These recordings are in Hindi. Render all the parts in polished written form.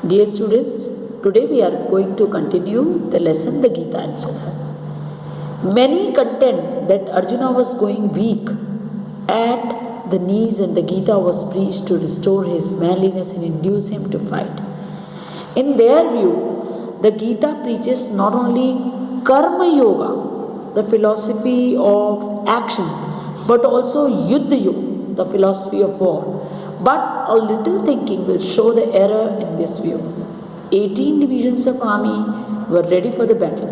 Dear students, today we are going to continue the lesson the Gita and Sudha. Many contend that Arjuna was going weak at the knees and the Gita was preached to restore his manliness and induce him to fight. In their view, the Gita preaches not only Karma Yoga, the philosophy of action, but also Yuddha Yoga, the philosophy of war. But a little thinking will show the error in this view. 18 divisions of army were ready for the battle.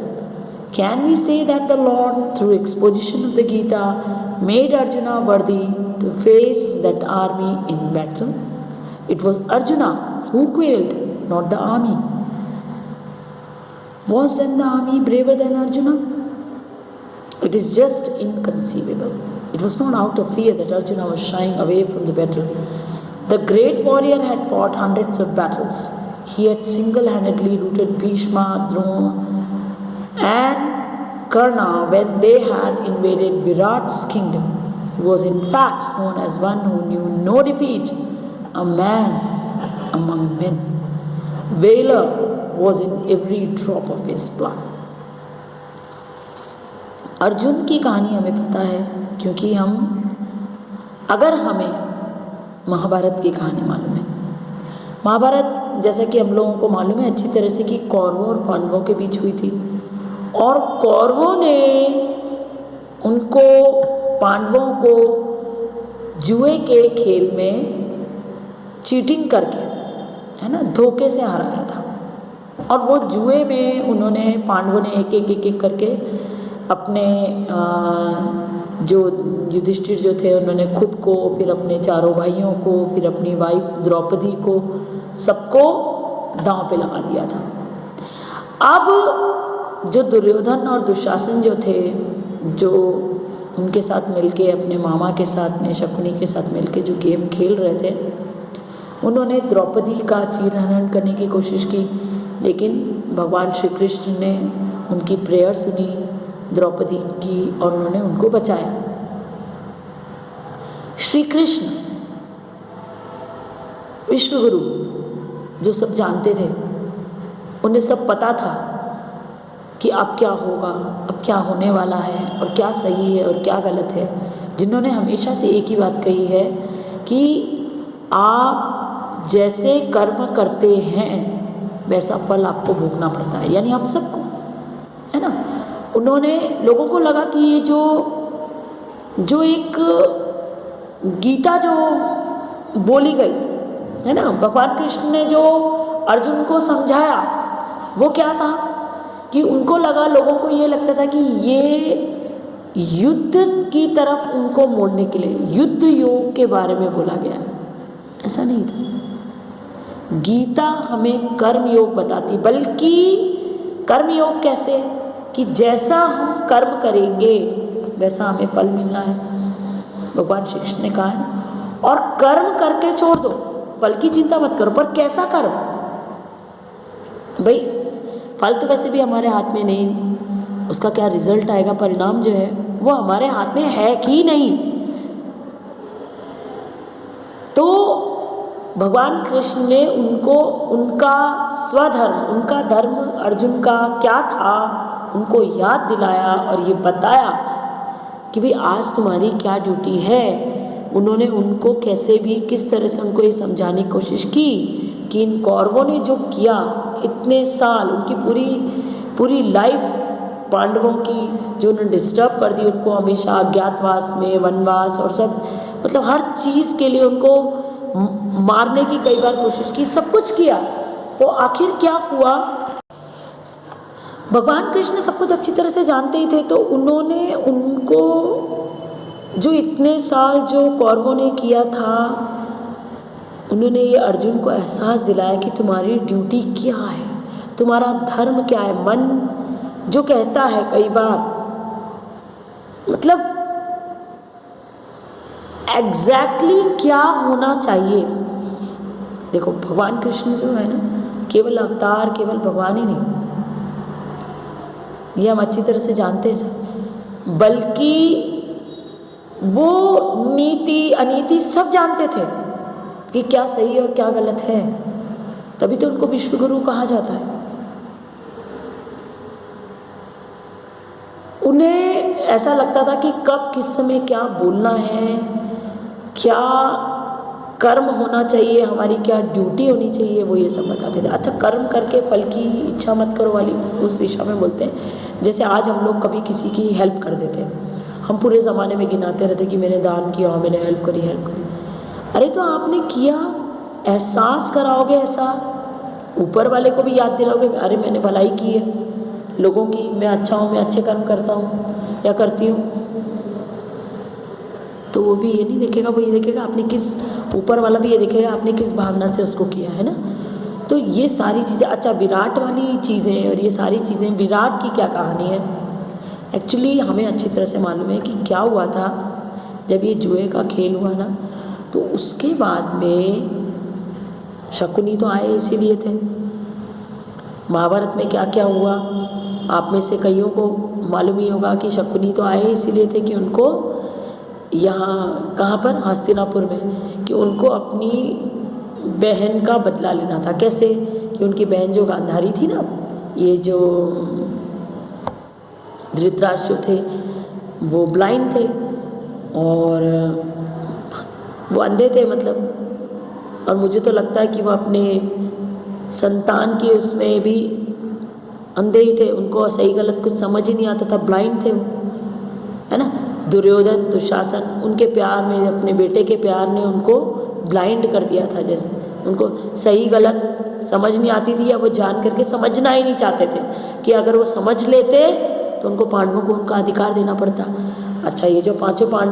Can we say that the Lord, through exposition of the Gita, made Arjuna worthy to face that army in battle? It was Arjuna who quailed, not the army. Was then the army braver than Arjuna? It is just inconceivable. It was not out of fear that Arjuna was shying away from the battle. The great warrior had fought hundreds of battles. He had single-handedly routed Bhishma, Drona, and Karna when they had invaded Virat's kingdom. He was in fact known as one who knew no defeat, a man among men. Valor was in every drop of his blood. Arjun की कहानी हमें पता है क्योंकि अगर हमें महाभारत की कहानी मालूम है। महाभारत जैसा कि हम लोगों को मालूम है अच्छी तरह से कि कौरवों और पांडवों के बीच हुई थी और कौरवों ने उनको पांडवों को जुए के खेल में चीटिंग करके है ना धोखे से हराया था और वो जुए में उन्होंने पांडवों ने एक करके अपने जो युधिष्ठिर जो थे उन्होंने खुद को फिर अपने चारों भाइयों को फिर अपनी वाइफ द्रौपदी को सबको दांव पे लगा दिया था। अब जो दुर्योधन और दुशासन जो थे जो उनके साथ मिलके अपने मामा के साथ में शकुनी के साथ मिलके जो गेम खेल रहे थे उन्होंने द्रौपदी का चीरहरण करने की कोशिश की लेकिन भगवान श्री कृष्ण ने उनकी प्रेयर सुनी द्रौपदी की और उन्होंने उनको बचाया। श्री कृष्ण विश्वगुरु जो सब जानते थे उन्हें सब पता था कि अब क्या होगा अब क्या होने वाला है और क्या सही है और क्या गलत है जिन्होंने हमेशा से एक ही बात कही है कि आप जैसे कर्म करते हैं वैसा फल आपको भोगना पड़ता है यानी हम सबको है ना। उन्होंने लोगों को लगा कि ये जो एक गीता जो बोली गई है ना भगवान कृष्ण ने जो अर्जुन को समझाया वो क्या था कि उनको लगा लोगों को ये लगता था कि ये युद्ध की तरफ उनको मोड़ने के लिए युद्ध योग के बारे में बोला गया ऐसा नहीं था। गीता हमें कर्म योग बताती बल्कि कर्म योग कैसे कि जैसा हम कर्म करेंगे वैसा हमें फल मिलना है भगवान श्री कृष्ण ने कहा है ना और कर्म करके छोड़ दो फल की चिंता मत करो पर कैसा कर्म भाई फल तो वैसे भी हमारे हाथ में नहीं उसका क्या रिजल्ट आएगा परिणाम जो है वो हमारे हाथ में है कि नहीं। तो भगवान कृष्ण ने उनको उनका स्वधर्म उनका धर्म अर्जुन का क्या था उनको याद दिलाया और ये बताया कि भाई आज तुम्हारी क्या ड्यूटी है। उन्होंने उनको कैसे भी किस तरह से उनको ये समझाने की कोशिश की कि इन कौरवों ने जो किया इतने साल उनकी पूरी लाइफ पांडवों की जो उन्होंने डिस्टर्ब कर दी उनको हमेशा अज्ञातवास में वनवास और सब मतलब हर चीज़ के लिए उनको मारने की कई बार कोशिश की सब कुछ किया तो आखिर क्या हुआ भगवान कृष्ण सब कुछ अच्छी तरह से जानते ही थे तो उन्होंने उनको जो इतने साल जो कौरवों ने किया था उन्होंने ये अर्जुन को एहसास दिलाया कि तुम्हारी ड्यूटी क्या है तुम्हारा धर्म क्या है। मन जो कहता है कई बार मतलब एग्जैक्टली क्या होना चाहिए। देखो भगवान कृष्ण जो है ना केवल अवतार केवल भगवान ही नहीं ये हम अच्छी तरह से जानते हैं बल्कि वो नीति अनीति सब जानते थे कि क्या सही और क्या गलत है तभी तो उनको विश्वगुरु कहा जाता है। उन्हें ऐसा लगता था कि कब किस समय क्या बोलना है, क्या कर्म होना चाहिए, हमारी क्या ड्यूटी होनी चाहिए, वो ये सब बताते थे। अच्छा, कर्म करके फल की इच्छा मत करो वाली उस दिशा में बोलते हैं। जैसे आज हम लोग कभी किसी की हेल्प कर देते हैं, हम पूरे ज़माने में गिनाते रहते कि मैंने दान किया, मैंने हेल्प करी। अरे तो आपने किया, एहसास कराओगे, ऐसा ऊपर वाले को भी याद दिलाओगे, अरे मैंने भलाई की है लोगों की, मैं अच्छा हूँ, मैं अच्छे कर्म करता हूँ या करती हूँ, तो वो भी ये नहीं देखेगा, वो ये देखेगा आपने किस, ऊपर वाला भी ये देखेगा आपने किस भावना से उसको किया है ना। तो ये सारी चीज़ें, अच्छा विराट वाली चीज़ें और ये सारी चीज़ें, विराट की क्या कहानी है एक्चुअली हमें अच्छी तरह से मालूम है कि क्या हुआ था जब ये जुए का खेल हुआ ना, तो उसके बाद में शकुनी तो आए इसीलिए थे। महाभारत में क्या क्या हुआ आप में से कईयों को मालूम ही होगा कि शकुनी तो आए इसीलिए थे कि उनको यहाँ कहाँ पर, हस्तिनापुर में, कि उनको अपनी बहन का बदला लेना था। कैसे कि उनकी बहन जो गांधारी थी ना, ये जो धृतराष्ट्र थे वो ब्लाइंड थे और वो अंधे थे मतलब, और मुझे तो लगता है कि वो अपने संतान की उसमें भी अंधे ही थे, उनको सही गलत कुछ समझ ही नहीं आता था, ब्लाइंड थे वो, है ना। दुर्योधन, दुशासन, उनके प्यार में, अपने बेटे के प्यार ने उनको ब्लाइंड कर दिया था। जैसे उनको सही गलत समझ नहीं आती थी, या वो जान करके समझना ही नहीं चाहते थे कि अगर वो समझ लेते तो उनको पांडवों को उनका अधिकार देना पड़ता। अच्छा, ये जो पांचों पांडव